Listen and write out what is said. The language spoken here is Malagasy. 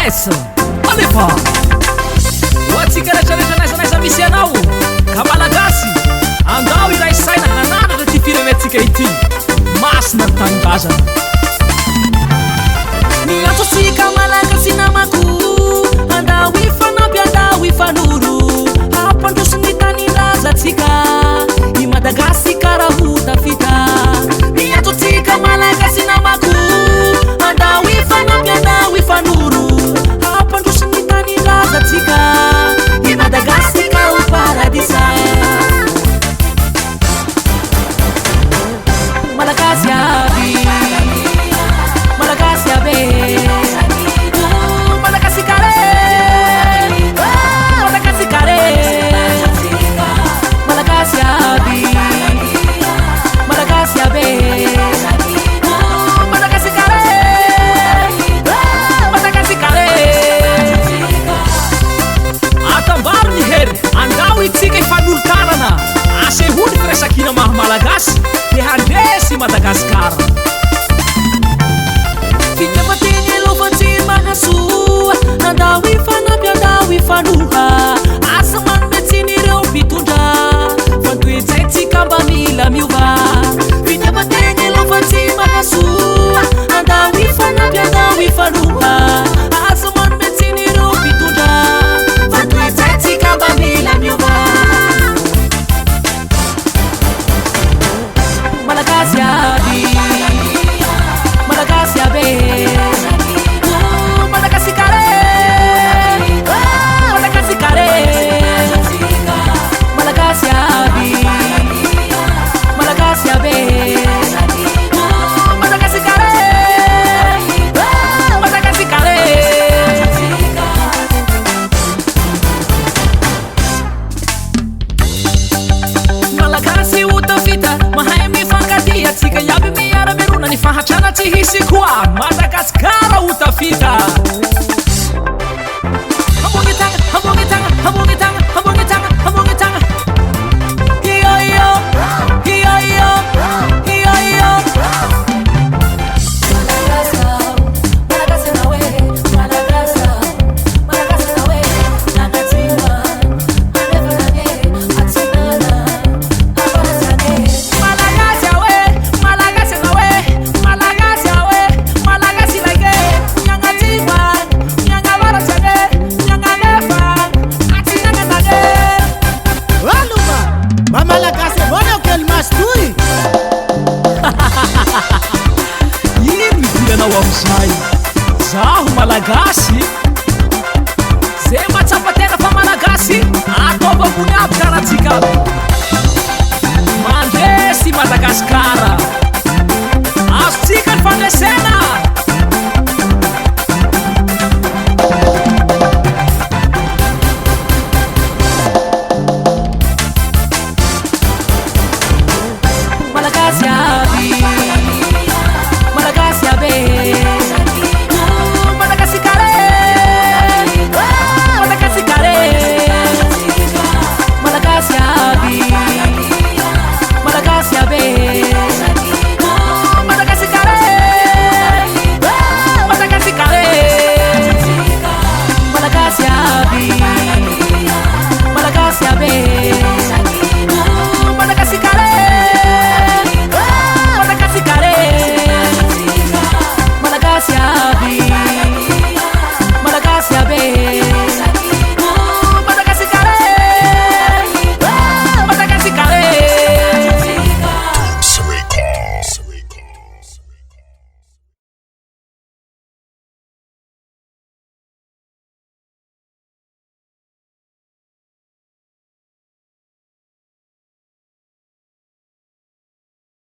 Essa, alefa oatsika rehetrarehetra misy anao ka malagasy andao iray saina nananatra ty firenetsika ity masina ny tanindrazana miantsosika malagasy namako andao ifanampy andao ifanoro hampandrosiny tanindrazatsika i Madagasikara ho tafita miantsosika malagasy namako andao ifanampy andao ifanoro hampandrosiny tanindrazatsika i Madagasikara ho paradisa malagasy aby malagasy aby malagasy kare malagasy kare malagasy aby malagasy aby malagasy kare malagasy kare atambaro ny hery andao itsika ifanolo-tanana aseholy firesakina maha malagasy de handresy Madagasikara fitafateny alofantsy mahasoa andao ifanampy andao ifanoha asa manometsiny ireo mpitondra fantoetsaitsika mba mila miova fitafateny alofantsy mahasoa andao ifanampy andao ifanoha asa manometsiny ireo mpitondra fantoetsaitsika mba mila miova malagasy aby malagasy aby malagasy kare malagasy kare malagasy aby malagasy aby malagasy kare malagasy kare malagasy ho tafita mahay mifankatia tsika iaby miara-merona ny fahatrana tsy hisy koa Madagasikara ho tafita ambony tagna ambony tagna ambony tagna ambony tagna ambony tagna iyo iyo iyo iyo iyo iyo amizay zaho malagasy zay matsapatena fa malagasy ataovabony aby karaha tsika mandresy Madagasikara